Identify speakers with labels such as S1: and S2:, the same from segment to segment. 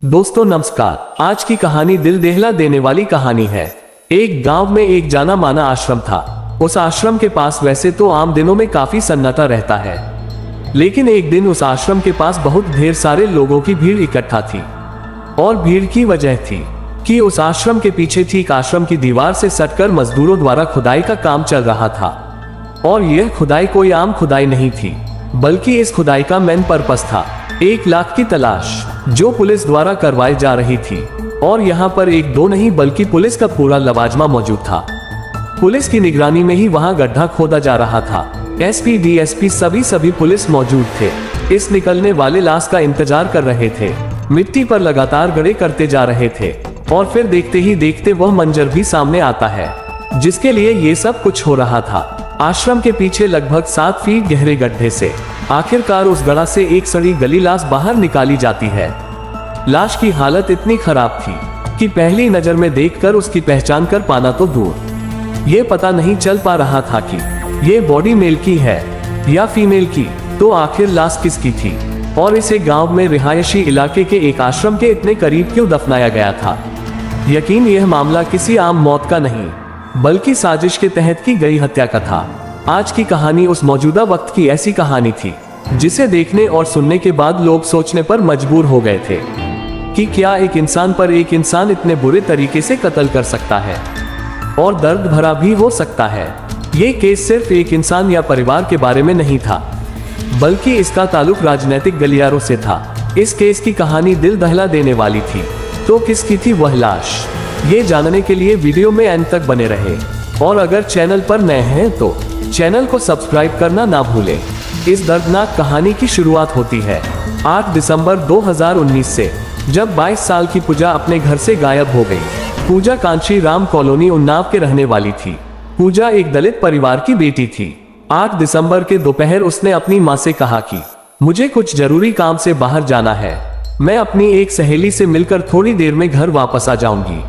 S1: दोस्तों नमस्कार। आज की कहानी दिल दहला देने वाली कहानी है। एक गांव में एक जाना माना आश्रम था। उस आश्रम के पास वैसे तो आम दिनों में काफी सन्नाटा रहता है, लेकिन एक दिन उस आश्रम के पास बहुत ढेर सारे लोगों की भीड़ इकट्ठा थी। और भीड़ की वजह थी कि उस आश्रम के पीछे ठीक आश्रम की दीवार से सटकर मजदूरों द्वारा खुदाई का काम चल रहा था। और यह खुदाई कोई आम खुदाई नहीं थी, बल्कि इस खुदाई का मेन पर्पस था 1 लाख की तलाश, जो पुलिस द्वारा करवाई जा रही थी। और यहाँ पर एक दो नहीं बल्कि पुलिस का पूरा लवाजमा मौजूद था। पुलिस की निगरानी में ही वहाँ गड्ढा खोदा जा रहा था। एसपी, डीएसपी सभी पुलिस मौजूद थे। इस निकलने वाले लाश का इंतजार कर रहे थे। मिट्टी पर लगातार गड़े करते जा रहे थे। और फिर देखते ही देखते वह मंजर भी सामने आता है जिसके लिए ये सब कुछ हो रहा था। आश्रम के पीछे लगभग 7 फीट गहरे गड्ढे से आखिरकार उस गड्ढा से एक सड़ी गली लाश बाहर निकाली जाती है। लाश की हालत इतनी खराब थी कि पहली नजर में देखकर उसकी पहचान कर पाना तो दूर, ये पता नहीं चल पा रहा था कि ये बॉडी मेल की है या फीमेल की। तो आखिर लाश किसकी थी और इसे गांव में रिहायशी इलाके के एक आश्रम के इतने करीब क्यों दफनाया गया था? यकीन यह मामला किसी आम मौत का नहीं, बल्कि साजिश के तहत की गई हत्या का था। आज की कहानी उस मौजूदा वक्त की ऐसी कहानी थी जिसे देखने और सुनने के बाद लोग सोचने पर मजबूर हो गए थे कि क्या एक इंसान पर एक इंसान इतने बुरे तरीके से कत्ल कर सकता है और दर्द भरा भी हो सकता है। ये केस सिर्फ एक इंसान या परिवार के बारे में नहीं था, बल्कि इसका ताल्लुक राजनीतिक गलियारों से था। इस केस की कहानी दिल दहला देने वाली थी। तो किसकी थी वह लाश? ये जानने के लिए वीडियो में अंत तक बने रहे। और अगर चैनल पर नए हैं तो चैनल को सब्सक्राइब करना ना भूलें। इस दर्दनाक कहानी की शुरुआत होती है 8 दिसंबर 2019 से, जब 22 साल की पूजा अपने घर से गायब हो गई। पूजा कांची राम कॉलोनी उन्नाव के रहने वाली थी। पूजा एक दलित परिवार की बेटी थी। 8 दिसंबर के दोपहर उसने अपनी माँ से कहा कि मुझे कुछ जरूरी काम से बाहर जाना है, मैं अपनी एक सहेली से मिलकर थोड़ी देर में घर वापस आ जाऊंगी।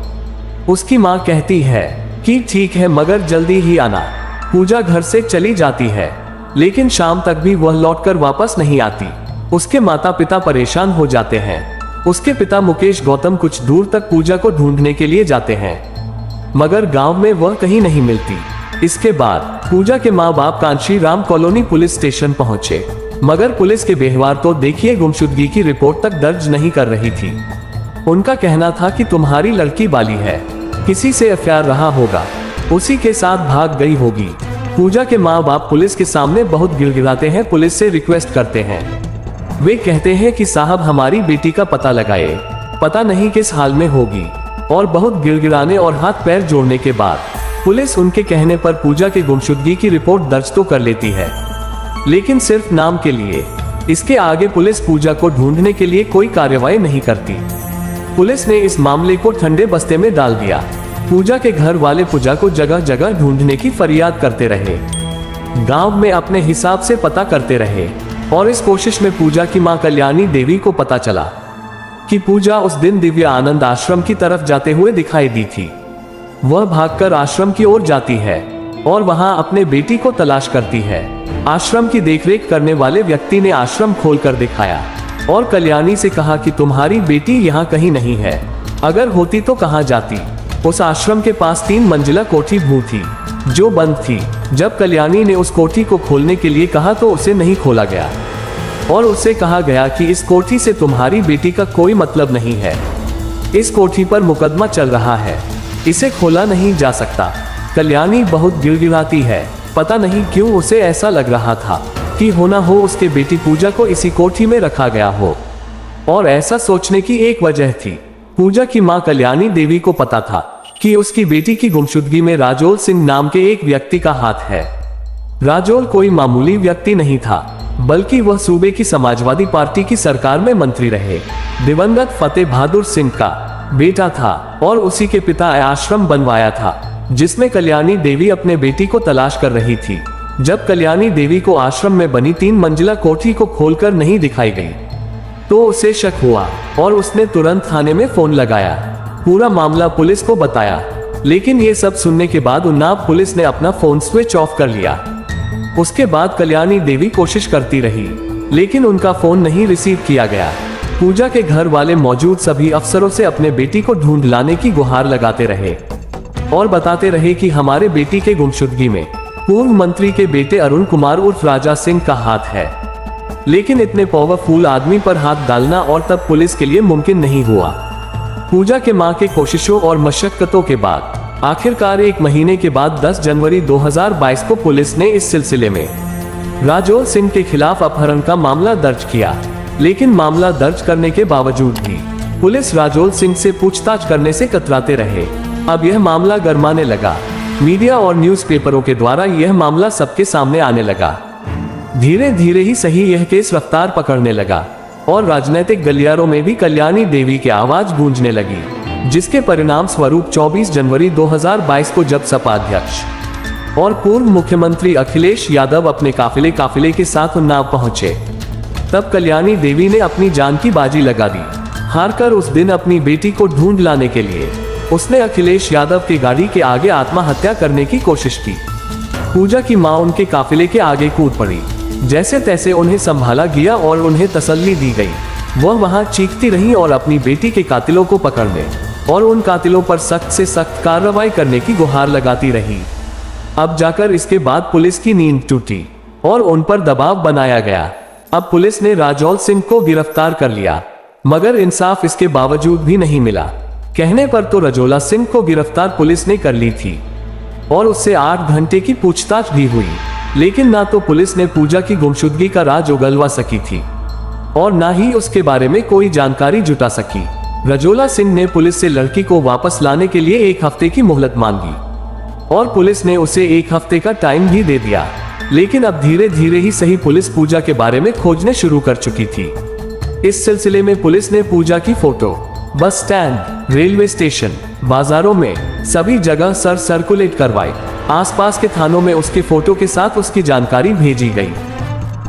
S1: उसकी माँ कहती है कि ठीक है, मगर जल्दी ही आना। पूजा घर से चली जाती है, लेकिन शाम तक भी वह लौटकर वापस नहीं आती। उसके माता पिता परेशान हो जाते हैं। उसके पिता मुकेश गौतम कुछ दूर तक पूजा को ढूंढने के लिए जाते हैं, मगर गांव में वह कहीं नहीं मिलती। इसके बाद पूजा के माँ बाप Kanchi Ram colony police station पहुंचे, मगर पुलिस के व्यवहार तो देखिए, गुमशुदगी की रिपोर्ट तक दर्ज नहीं कर रही थी। उनका कहना था कि तुम्हारी लड़की बाली है, किसी से अफेयर रहा होगा, उसी के साथ भाग गई होगी। पूजा के माँ बाप पुलिस के सामने बहुत गिड़गिड़ाते हैं, पुलिस से रिक्वेस्ट करते हैं। वे कहते हैं कि साहब हमारी बेटी का पता लगाए, पता नहीं किस हाल में होगी। और बहुत गिड़गिड़ाने और हाथ पैर जोड़ने के बाद पुलिस उनके कहने पर पूजा के गुमशुदगी की रिपोर्ट दर्ज तो कर लेती है, लेकिन सिर्फ नाम के लिए। इसके आगे पुलिस पूजा को ढूंढने के लिए कोई कार्रवाई नहीं करती। पुलिस ने इस मामले को ठंडे बस्ते में डाल दिया। पूजा के घर वाले पूजा को जगह जगह ढूंढने की फरियाद करते रहे, गांव में अपने हिसाब से पता करते रहे। और इस कोशिश में पूजा की मां कल्याणी देवी को पता चला कि पूजा उस दिन दिव्य आनंद आश्रम की तरफ जाते हुए दिखाई दी थी। वह भागकर आश्रम की ओर जाती है और वहां अपने बेटी को तलाश करती है। आश्रम की देखरेख करने वाले व्यक्ति ने आश्रम खोलकर दिखाया और कल्याणी से कहा कि तुम्हारी बेटी यहाँ कहीं नहीं है, अगर होती तो कहाँ जाती। उस आश्रम के पास 3 मंजिला कोठी भू थी जो बंद थी। जब कल्याणी ने उस कोठी को खोलने के लिए कहा तो उसे नहीं खोला गया और उससे कहा गया कि इस कोठी से तुम्हारी बेटी का कोई मतलब नहीं है, इस कोठी पर मुकदमा चल रहा है, इसे खोला नहीं जा सकता। कल्याणी बहुत गिड़गिड़ाती है। पता नहीं क्यों उसे ऐसा लग रहा था कि होना हो उसके बेटी पूजा को इसी कोठी में रखा गया हो। और ऐसा सोचने की एक वजह थी, पूजा की मां कल्याणी देवी को पता था कि उसकी बेटी की गुमशुदगी में राजोल सिंह नाम के एक व्यक्ति का हाथ है। राजोल कोई मामूली व्यक्ति नहीं था, बल्कि वह सूबे की समाजवादी पार्टी की सरकार में मंत्री रहे दिवंगत फतेह बहादुर सिंह का बेटा था। और उसी के पिता आश्रम बनवाया था जिसमें कल्याणी देवी अपने बेटी को तलाश कर रही थी। जब कल्याणी देवी को आश्रम में बनी 3 मंजिला कोठी को खोलकर नहीं दिखाई गई तो उसे शक हुआ और उसने तुरंत थाने में फोन लगाया, पूरा मामला पुलिस को बताया। लेकिन ये सब सुनने के बाद उन्नाव पुलिस ने अपना फोन स्विच ऑफ कर लिया। उसके बाद कल्याणी देवी कोशिश करती रही, लेकिन उनका फोन नहीं रिसीव किया गया। पूजा के घर वाले मौजूद सभी अफसरों से अपने बेटी को ढूंढ लाने की गुहार लगाते रहे और बताते रहे कि हमारे बेटी के गुमशुदगी में पूर्व मंत्री के बेटे अरुण कुमार उर्फ राजा सिंह का हाथ है। लेकिन इतने पावरफुल आदमी पर हाथ डालना और तब पुलिस के लिए मुमकिन नहीं हुआ। पूजा के मां के कोशिशों और मशक्कतों के बाद आखिरकार 1 महीने के बाद 10 जनवरी 2022 को पुलिस ने इस सिलसिले में राजोल सिंह के खिलाफ अपहरण का मामला दर्ज किया। लेकिन मामला दर्ज करने के बावजूद भी पुलिस राजोल सिंह से पूछताछ करने से कतराते रहे। अब यह मामला गरमाने लगा। मीडिया और न्यूज़पेपरों के द्वारा यह मामला सबके सामने आने लगा। धीरे धीरे ही सही यह केस रफ्तार पकड़ने लगा और राजनीतिक गलियारों में भी कल्याणी देवी की आवाज गूंजने लगी, जिसके परिणाम स्वरूप 24 जनवरी 2022 को जब सपा अध्यक्ष और पूर्व मुख्यमंत्री अखिलेश यादव अपने काफिले के साथ उन्नाव पहुंचे, तब कल्याणी देवी ने अपनी जान की बाजी लगा दी। हारकर उस दिन अपनी बेटी को ढूंढ लाने के लिए उसने अखिलेश यादव की गाड़ी के आगे आत्महत्या करने की कोशिश की। पूजा की मां उनके काफिले के आगे कूद पड़ी। जैसे तैसे उन्हें संभाला गया और उन्हें तसल्ली दी गई। वह वहां चीखती रहीं और अपनी बेटी के कातिलों को पकड़ने और उन कातिलों पर सख्त से सख्त कार्रवाई करने की गुहार लगाती रही। अब जाकर इसके बाद पुलिस की नींद टूटी और उन पर दबाव बनाया गया। अब पुलिस ने राजौल सिंह को गिरफ्तार कर लिया, मगर इंसाफ इसके बावजूद भी नहीं मिला। कहने पर तो रजोला सिंह को गिरफ्तार पुलिस ने कर ली थी और उससे 8 घंटे की पूछताछ भी हुई, लेकिन ना तो पुलिस ने पूजा की गुमशुदगी का राज उगलवा सकी थी और ना ही उसके बारे में कोई जानकारी जुटा सकी। रजोला सिंह ने पुलिस से लड़की को वापस लाने के लिए 1 हफ्ते की मोहलत मांगी और पुलिस ने उसे 1 हफ्ते का टाइम भी दे दिया। लेकिन अब धीरे धीरे ही सही पुलिस पूजा के बारे में खोजने शुरू कर चुकी थी। इस सिलसिले में पुलिस ने पूजा की photo bus stand, railway station, बाजारों में सभी जगह सर्कुलेट करवाई। आसपास के थानों में उसके फोटो के साथ उसकी जानकारी भेजी गई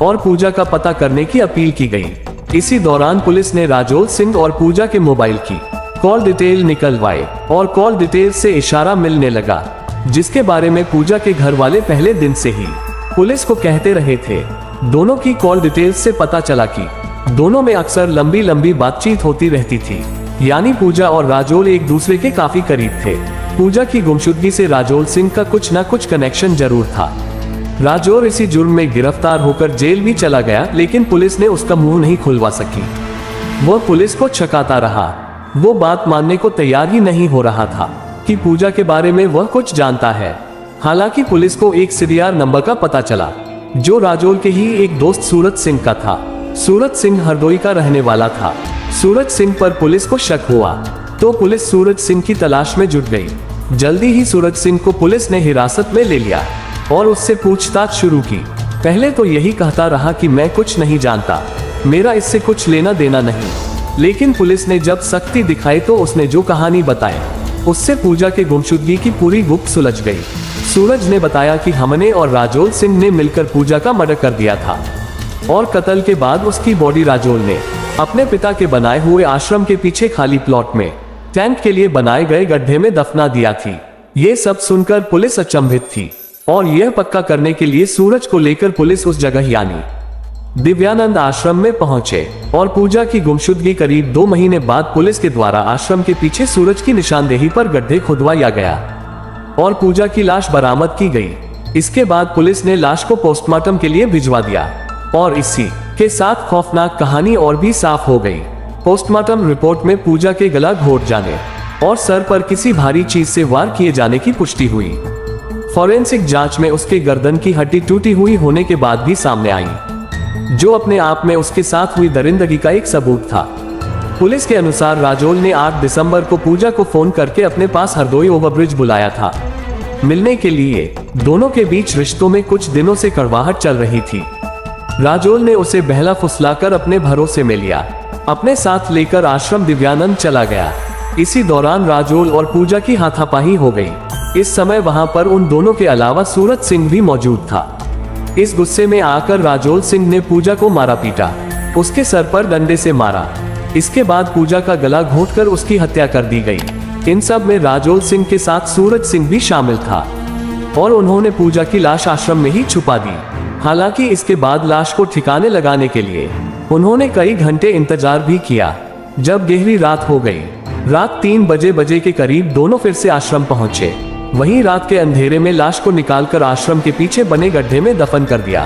S1: और पूजा का पता करने की अपील की गई। इसी दौरान पुलिस ने राजोल सिंह और पूजा के मोबाइल की कॉल डिटेल निकलवाए और कॉल डिटेल से इशारा मिलने लगा, जिसके बारे में पूजा के घर वाले पहले दिन से ही पुलिस को कहते रहे थे। दोनों की कॉल डिटेल्स से पता चला कि दोनों में अक्सर लंबी लंबी बातचीत होती रहती थी, यानी पूजा और राजोल एक दूसरे के काफी करीब थे। पूजा की गुमशुदगी से राजोल सिंह का कुछ न कुछ कनेक्शन जरूर था। राजोल इसी जुर्म में गिरफ्तार होकर जेल भी चला गया, लेकिन पुलिस ने उसका मुंह नहीं खुलवा सकी। वह पुलिस को छकाता रहा। वो बात मानने को तैयार ही नहीं हो रहा था कि पूजा के बारे में वह कुछ जानता है। हालांकि पुलिस को एक सीडीआर नंबर का पता चला, जो राजोल के ही एक दोस्त सूरज सिंह का था। सूरज सिंह हरदोई का रहने वाला था। सूरज सिंह पर पुलिस को शक हुआ तो पुलिस सूरज सिंह की तलाश में जुट गई। जल्दी ही सूरज सिंह को पुलिस ने हिरासत में ले लिया और उससे पूछताछ शुरू की। पहले तो यही कहता रहा कि मैं कुछ नहीं जानता, मेरा इससे कुछ लेना देना नहीं। लेकिन पुलिस ने जब सख्ती दिखाई तो उसने जो कहानी बताई उससे पूजा के गुमशुदगी की पूरी गुप्त सुलझ गई। सूरज ने बताया कि हमने और राजोल सिंह ने मिलकर पूजा का मर्डर कर दिया था और कत्ल के बाद उसकी बॉडी राजोल ने अपने पिता के बनाए हुए आश्रम के पीछे खाली प्लॉट में टेंट के लिए बनाए गए गड्ढे में दफना दिया थी। ये सब सुनकर पुलिस अचंभित थी और यह पक्का करने के लिए सूरज को लेकर पुलिस उस जगह यानी दिव्यानंद आश्रम में पहुंचे और पूजा की गुमशुदगी करीब 2 महीने बाद पुलिस के द्वारा आश्रम के पीछे सूरज की निशानदेही पर गड्ढे खुदवाया गया और पूजा की लाश बरामद की गई। इसके बाद पुलिस ने लाश को पोस्टमार्टम के लिए भिजवा दिया और इसी के साथ खौफनाक कहानी और भी साफ हो गई। पोस्टमार्टम रिपोर्ट में पूजा के गला घोट जाने और सर पर किसी भारी चीज से वार किए जाने की पुष्टि हुई। फॉरेंसिक जांच में उसके गर्दन की हड्डी टूटी हुई होने के बाद भी सामने आई, जो अपने आप में उसके साथ हुई दरिंदगी का एक सबूत था। पुलिस के अनुसार राजोल ने 8 दिसंबर को पूजा को फोन करके अपने पास हरदोई ओवरब्रिज बुलाया था मिलने के लिए। दोनों के बीच रिश्तों में कुछ दिनों से कड़वाहट चल रही थी। राजोल ने उसे बहला फुसलाकर अपने भरोसे में लिया, अपने साथ लेकर आश्रम दिव्यानंद चला गया। इसी दौरान राजोल और पूजा की हाथापाई हो गई। इस समय वहां पर उन दोनों के अलावा सूरज सिंह भी मौजूद था। इस गुस्से में आकर राजोल सिंह ने पूजा को मारा पीटा, उसके सर पर डंडे से मारा। इसके बाद पूजा का गला घोंटकर उसकी हत्या कर दी गई। इन सब में राजोल सिंह के साथ सूरज सिंह भी शामिल था और उन्होंने पूजा की लाश आश्रम में ही छुपा दी। हालांकि इसके बाद लाश को ठिकाने लगाने के लिए उन्होंने कई घंटे इंतजार भी किया। जब गहरी रात हो गई, रात 3 बजे के करीब दोनों फिर से आश्रम पहुंचे। वहीं रात के अंधेरे में लाश को निकालकर आश्रम के पीछे बने गड्ढे में दफन कर दिया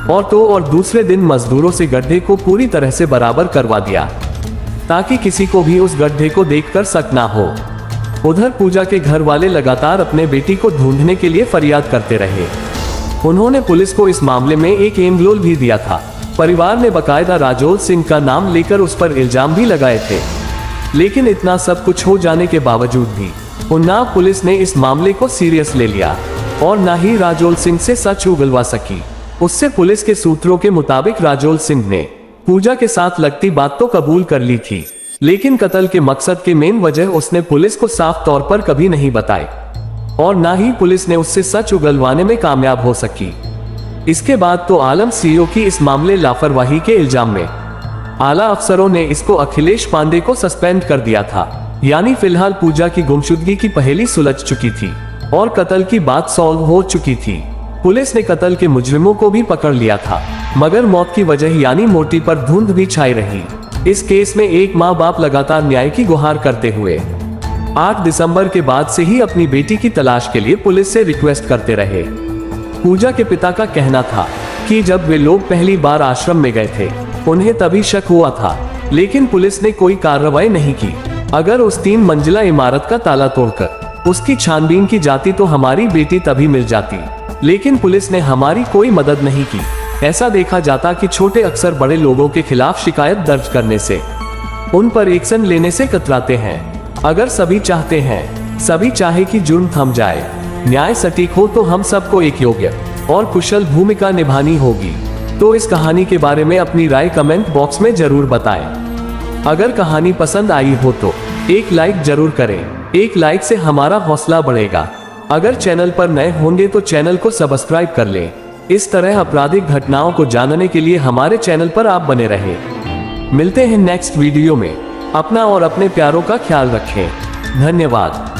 S1: और दूसरे दिन मजदूरों से गड्ढे को पूरी तरह से बराबर करवा दिया, ताकि किसी को भी उस गड्ढे को देखकर शक ना हो। उधर पूजा के घर वाले लगातार अपने बेटी को ढूंढने के लिए फरियाद करते रहे। उन्होंने पुलिस को इस मामले में एक एंगलोल भी दिया था। परिवार ने बकायदा राजोल सिंह का नाम लेकर उस पर इल्जाम भी लगाए थे। लेकिन इतना सब कुछ हो जाने के बावजूद भी उन्नाव पुलिस ने इस मामले को सीरियस ले लिया और ना ही राजोल सिंह से सच उगलवा सकी। उससे पुलिस के सूत्रों के मुताबिक राजोल सिंह ने पूजा के साथ लगती बात तो कबूल कर ली थी, लेकिन कत्ल के मकसद के मेन वजह उसने पुलिस को साफ तौर पर कभी नहीं बताई और ना ही पुलिस ने उससे सच उगलवाने में कामयाब हो सकी। इसके बाद तो आलम सीओ की इस मामले लापरवाही के इल्जाम में आला अफसरों ने इसको अखिलेश पांडे को सस्पेंड कर दिया था। यानी फिलहाल पूजा की गुमशुदगी की पहेली सुलझ चुकी थी और कत्ल की बात सॉल्व हो चुकी थी। पुलिस ने कत्ल के मुजरिमों को भी पकड़ लिया था, मगर मौत की वजह यानी मोटी पर धुंध भी छाई रही। इस केस में एक माँ बाप लगातार न्याय की गुहार करते हुए 8 दिसंबर के बाद से ही अपनी बेटी की तलाश के लिए पुलिस से रिक्वेस्ट करते रहे। पूजा के पिता का कहना था कि जब वे लोग पहली बार आश्रम में गए थे, उन्हें तभी शक हुआ था, लेकिन पुलिस ने कोई कार्रवाई नहीं की। अगर उस 3 मंजिला इमारत का ताला तोड़कर उसकी छानबीन की जाती तो हमारी बेटी तभी मिल जाती, लेकिन पुलिस ने हमारी कोई मदद नहीं की। ऐसा देखा जाता कि छोटे अक्सर बड़े लोगों के खिलाफ शिकायत दर्ज करने से, उन पर एक्शन लेने से कतराते हैं। अगर सभी चाहते हैं, सभी चाहे कि जुर्म थम जाए, न्याय सटीक हो, तो हम सबको एक योग्य और कुशल भूमिका निभानी होगी। तो इस कहानी के बारे में अपनी राय कमेंट बॉक्स में जरूर बताएं। अगर कहानी पसंद आई हो तो एक लाइक जरूर करें। एक लाइक से हमारा हौसला बढ़ेगा। अगर चैनल पर नए होंगे तो चैनल को सब्सक्राइब कर लें। इस तरह आपराधिक घटनाओं को जानने के लिए हमारे चैनल पर आप बने रहें। मिलते हैं नेक्स्ट वीडियो में। अपना और अपने प्यारों का ख्याल रखें। धन्यवाद।